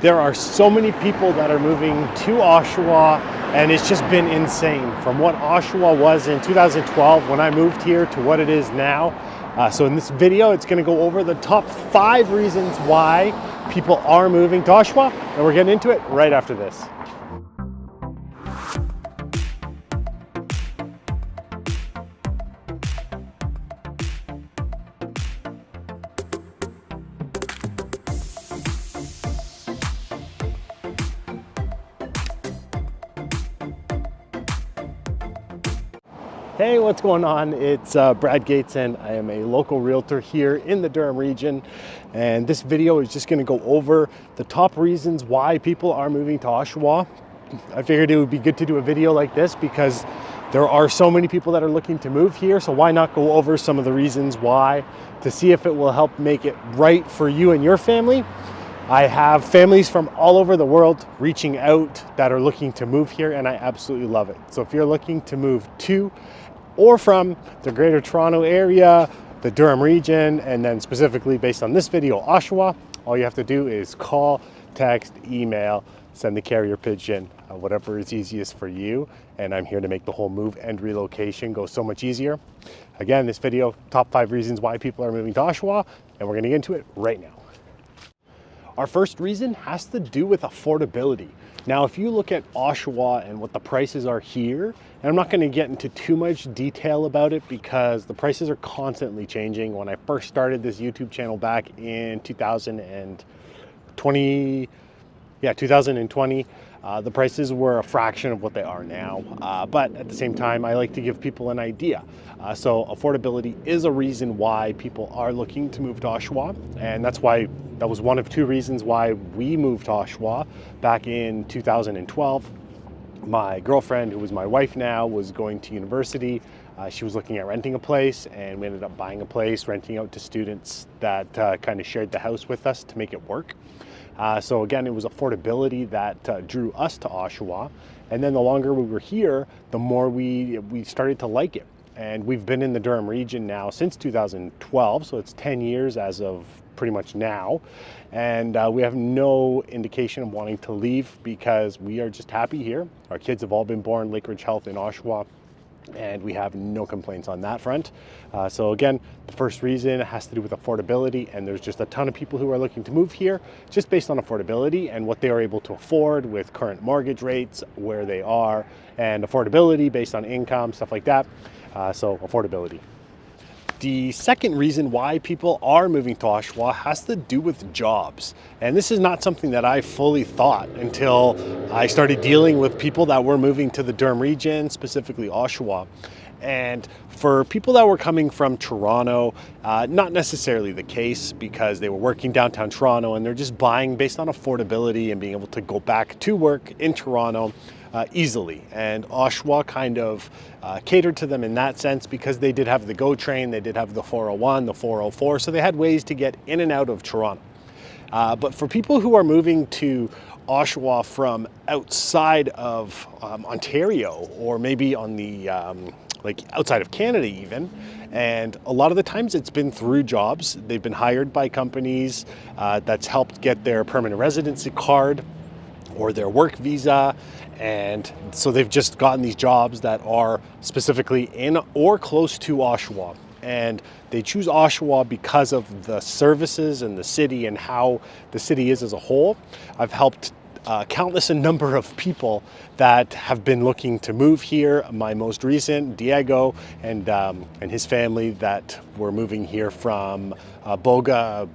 There are so many people that are moving to Oshawa, and it's just been insane from what Oshawa was in 2012 when I moved here to what it is now. So in this video, it's going to go over the top 5 reasons why people are moving to Oshawa, and we're getting into it right after this. Hey, what's going on? It's Brad Gates, and I am a local realtor here in the Durham region. And this video is just going to go over the top reasons why people are moving to Oshawa. I figured it would be good to do a video like this because there are so many people that are looking to move here. So why not go over some of the reasons why to see if it will help make it right for you and your family. I have families from all over the world reaching out that are looking to move here, and I absolutely love it. So if you're looking to move to or from the Greater Toronto area, the Durham region, and then specifically based on this video, Oshawa, all you have to do is call, text, email, send the carrier pigeon, whatever is easiest for you. And I'm here to make the whole move and relocation go so much easier. Again, this video, top 5 reasons why people are moving to Oshawa, and we're gonna get into it right now. Our first reason has to do with affordability. Now, if you look at Oshawa and what the prices are here, and I'm not going to get into too much detail about it because the prices are constantly changing. When I first started this YouTube channel back in 2020, the prices were a fraction of what they are now. But at the same time, I like to give people an idea. So affordability is a reason why people are looking to move to Oshawa. And that was one of 2 reasons why we moved to Oshawa back in 2012. My girlfriend, who was my wife now, was going to university. She was looking at renting a place, and we ended up buying a place, renting out to students that kind of shared the house with us to make it work. So again, it was affordability that drew us to Oshawa. And then the longer we were here, the more we started to like it. And we've been in the Durham region now since 2012, so it's 10 years as of pretty much now. And we have no indication of wanting to leave because we are just happy here. Our kids have all been born Lakeridge Health in Oshawa, and we have no complaints on that front. So again, the first reason has to do with affordability, and there's just a ton of people who are looking to move here just based on affordability and what they are able to afford with current mortgage rates, where they are, and affordability based on income, stuff like that. So affordability. The second reason why people are moving to Oshawa has to do with jobs. And this is not something that I fully thought until I started dealing with people that were moving to the Durham region, specifically Oshawa. And for people that were coming from Toronto, not necessarily the case because they were working downtown Toronto and they're just buying based on affordability and being able to go back to work in Toronto easily. And Oshawa kind of catered to them in that sense because they did have the GO train, they did have the 401, the 404, so they had ways to get in and out of Toronto. But for people who are moving to Oshawa from outside of Ontario, or maybe on the like outside of Canada even, and a lot of the times it's been through jobs. They've been hired by companies that's helped get their permanent residency card or their work visa, and so they've just gotten these jobs that are specifically in or close to Oshawa. And they choose Oshawa because of the services and the city and how the city is as a whole. I've helped countless a number of people that have been looking to move here. My most recent, Diego, and his family that were moving here from Bogota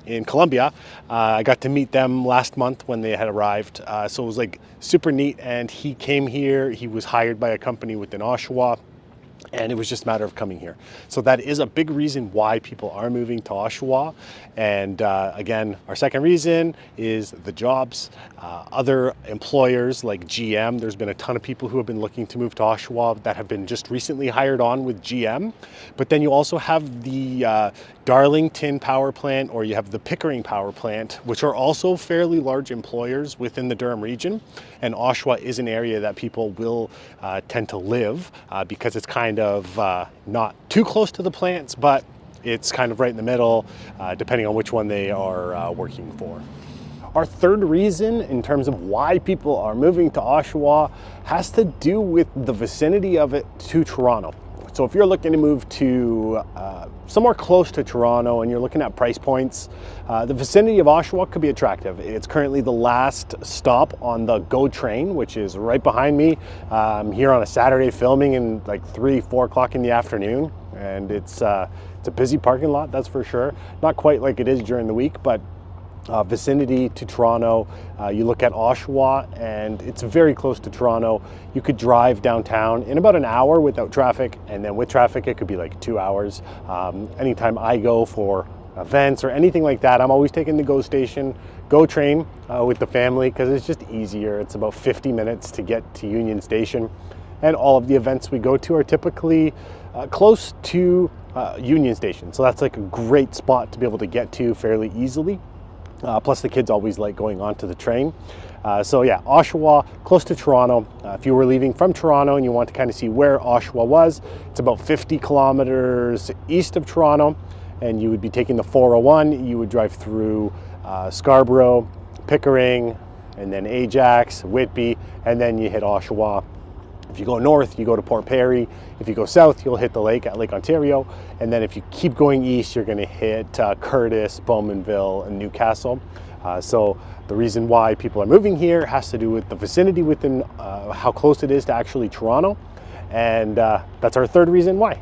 in Colombia. I got to meet them last month when they had arrived. So it was like super neat. And he came here, he was hired by a company within Oshawa, and it was just a matter of coming here. So that is a big reason why people are moving to Oshawa. And again, our second reason is the jobs. Other employers like GM, there's been a ton of people who have been looking to move to Oshawa that have been just recently hired on with GM. But then you also have the Darlington power plant, or you have the Pickering power plant, which are also fairly large employers within the Durham region. And Oshawa is an area that people will tend to live because it's kind of not too close to the plants, but it's kind of right in the middle, depending on which one they are working for. Our third reason in terms of why people are moving to Oshawa has to do with the vicinity of it to Toronto. So if you're looking to move to somewhere close to Toronto and you're looking at price points, the vicinity of Oshawa could be attractive. It's currently the last stop on the GO train, which is right behind me. I'm here on a Saturday filming in like 3-4 o'clock in the afternoon, and it's a busy parking lot, that's for sure. Not quite like it is during the week, but vicinity to Toronto. You look at Oshawa and it's very close to Toronto. You could drive downtown in about an hour without traffic, and then with traffic it could be like 2 hours. Anytime I go for events or anything like that, I'm always taking the GO train with the family because it's just easier. It's about 50 minutes to get to Union Station, and all of the events we go to are typically close to Union Station. So that's like a great spot to be able to get to fairly easily. Plus the kids always like going onto the train. So yeah, Oshawa, close to Toronto. If you were leaving from Toronto and you want to kind of see where Oshawa was, it's about 50 kilometers east of Toronto, and you would be taking the 401. You would drive through Scarborough, Pickering, and then Ajax, Whitby, and then you hit Oshawa. If you go north, you go to Port Perry. If you go south, you'll hit the lake at Lake Ontario. And then if you keep going east, you're gonna hit Curtis, Bowmanville, and Newcastle. So the reason why people are moving here has to do with the vicinity within how close it is to actually Toronto. And that's our third reason why.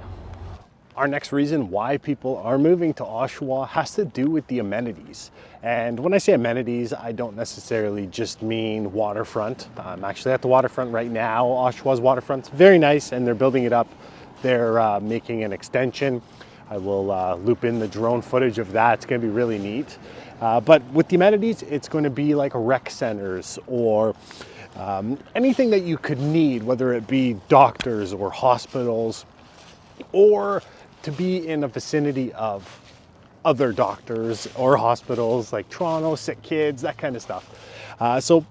Our next reason why people are moving to Oshawa has to do with the amenities. And when I say amenities, I don't necessarily just mean waterfront. I'm actually at the waterfront right now. Oshawa's waterfront's very nice, and they're building it up. They're making an extension. I will loop in the drone footage of that. It's gonna be really neat. But with the amenities, it's going to be like rec centers or anything that you could need, whether it be doctors or hospitals, or to be in a vicinity of other doctors or hospitals like Toronto, sick kids, that kind of stuff. So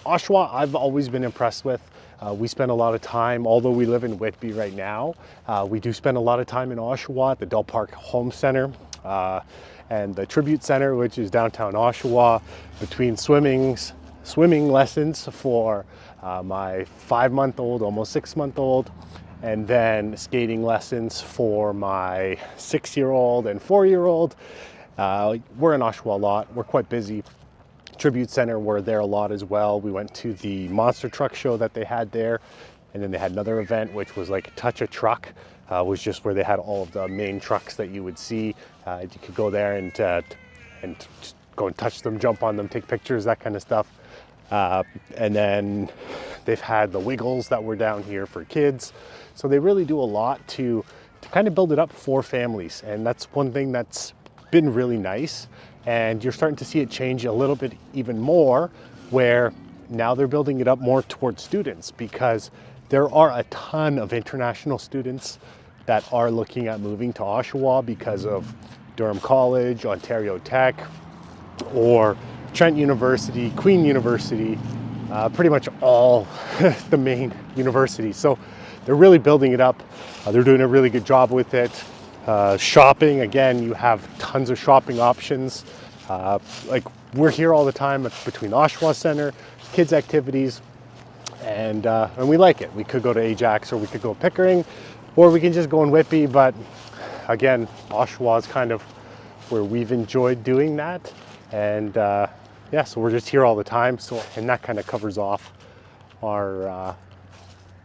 Oshawa, I've always been impressed with. We spend a lot of time, although we live in Whitby right now, we do spend a lot of time in Oshawa at the Del Park Home Center and the Tribute Center, which is downtown Oshawa, between swimming lessons for my 5-month-old, almost 6-month-old, and then skating lessons for my 6-year-old and 4-year-old. We're in Oshawa a lot. We're quite busy. Tribute Center, we're there a lot as well. We went to the monster truck show that they had there, and then they had another event which was like Touch a Truck, was just where they had all of the main trucks that you would see. You could go there and just go and touch them, jump on them, take pictures, that kind of stuff. And then they've had the Wiggles that were down here for kids. So they really do a lot to kind of build it up for families. And that's one thing that's been really nice. And you're starting to see it change a little bit even more, where now they're building it up more towards students, because there are a ton of international students that are looking at moving to Oshawa because of Durham College, Ontario Tech, or Trent University, Queen University, pretty much all the main universities. So they're really building it up. They're doing a really good job with it. Shopping, again, you have tons of shopping options. Like we're here all the time between Oshawa Center, kids activities, and we like it. We could go to Ajax, or we could go Pickering, or we can just go in Whitby. But again, Oshawa is kind of where we've enjoyed doing that. And yeah, so we're just here all the time. So, and that kind of covers off our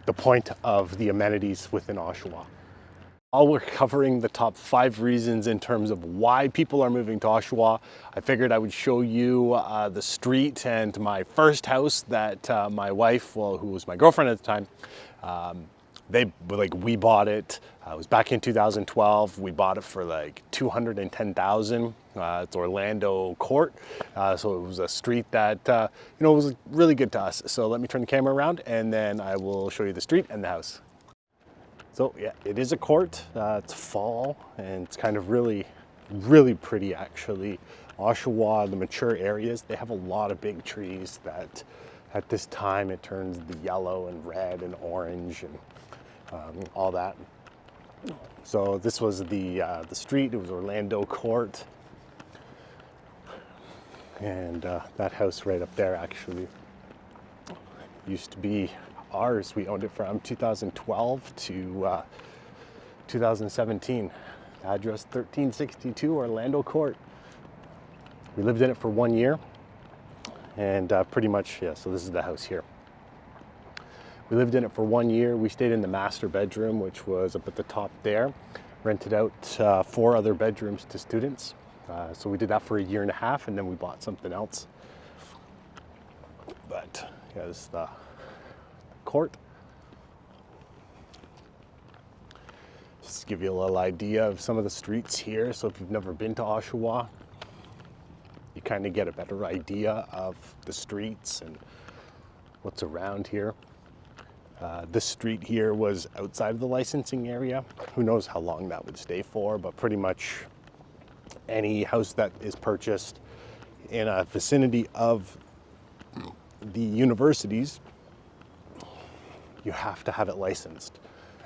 the point of the amenities within Oshawa. While we're covering the top 5 reasons in terms of why people are moving to Oshawa, I figured I would show you the street and my first house that my wife, well, who was my girlfriend at the time, we bought it. It was back in 2012. We bought it for like $210,000. It's Orlando Court. So it was a street that, was really good to us. So let me turn the camera around and then I will show you the street and the house. So yeah, it is a court. It's fall and it's kind of really, really pretty actually. Oshawa, the mature areas, they have a lot of big trees that at this time it turns the yellow and red and orange and all that. So this was the street. It was Orlando Court. And that house right up there actually used to be ours. We owned it from 2012 to 2017. Address 1362 Orlando Court. We lived in it for 1 year, and pretty much, yeah, so this is the house here. We lived in it for 1 year. We stayed in the master bedroom, which was up at the top there. Rented out 4 other bedrooms to students. So we did that for 1.5 years, and then we bought something else. But yeah, this is the court. Just to give you a little idea of some of the streets here. So if you've never been to Oshawa, you kind of get a better idea of the streets and what's around here. This street here was outside of the licensing area. Who knows how long that would stay for, but pretty much any house that is purchased in a vicinity of the universities, you have to have it licensed.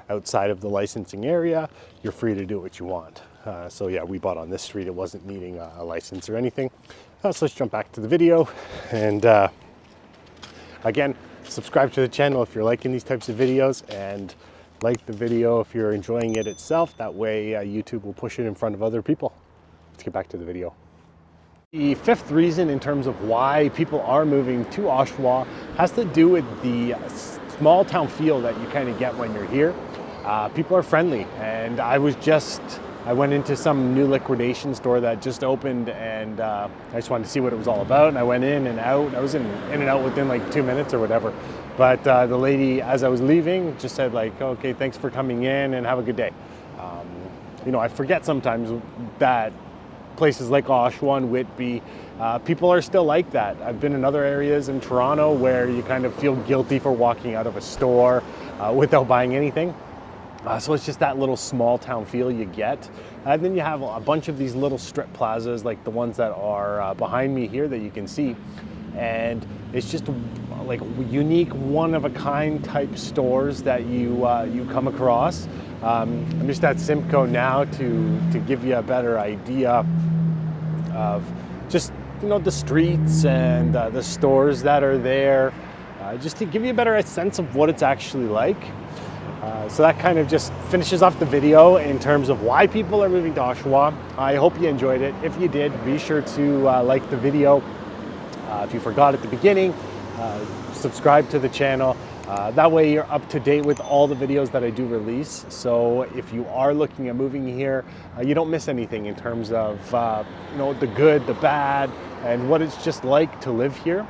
Outside of the licensing area, you're free to do what you want. So yeah, we bought on this street. It wasn't needing a license or anything. So let's jump back to the video. And again, subscribe to the channel if you're liking these types of videos, and like the video if you're enjoying it itself. That way YouTube will push it in front of other people. Let's get back to the video. The 5th reason in terms of why people are moving to Oshawa has to do with the small town feel that you kind of get when you're here. People are friendly, and I went into some new liquidation store that just opened, and I just wanted to see what it was all about, and I went in and out. I was in and out within like 2 minutes or whatever, but the lady, as I was leaving, just said like, okay, thanks for coming in and have a good day. You know, I forget sometimes that places like Oshawa and Whitby, people are still like that. I've been in other areas in Toronto where you kind of feel guilty for walking out of a store without buying anything. So it's just that little small town feel you get. And then you have a bunch of these little strip plazas like the ones that are behind me here that you can see. And it's just like unique, one-of-a-kind type stores that you come across. I'm just at Simcoe now to give you a better idea of just, you know, the streets and the stores that are there, just to give you a better sense of what it's actually like. So that kind of just finishes off the video in terms of why people are moving to Oshawa. I hope you enjoyed it. If you did, be sure to like the video. If you forgot at the beginning, subscribe to the channel. That way you're up to date with all the videos that I do release. So if you are looking at moving here, you don't miss anything in terms of you know, the good, the bad, and what it's just like to live here.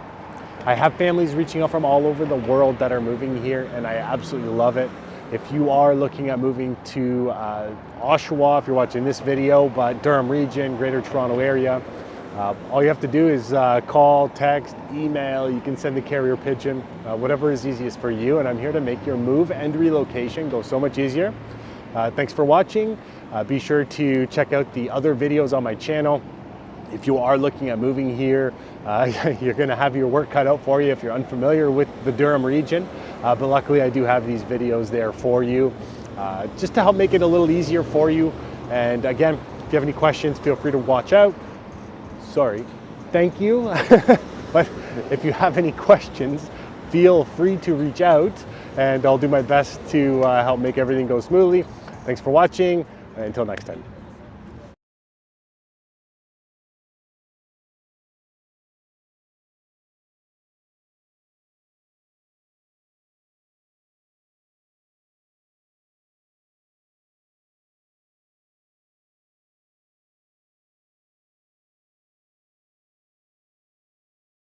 I have families reaching out from all over the world that are moving here, and I absolutely love it. If you are looking at moving to Oshawa, if you're watching this video, but Durham region, Greater Toronto area, all you have to do is call, text, email. You can send the carrier pigeon, whatever is easiest for you. And I'm here to make your move and relocation go so much easier. Thanks for watching. Be sure to check out the other videos on my channel. If you are looking at moving here, you're going to have your work cut out for you if you're unfamiliar with the Durham region. But luckily I do have these videos there for you, just to help make it a little easier for you. And again, if you have any questions, feel free to watch out. Sorry, thank you. But if you have any questions, feel free to reach out, and I'll do my best to help make everything go smoothly. Thanks for watching, and until next time.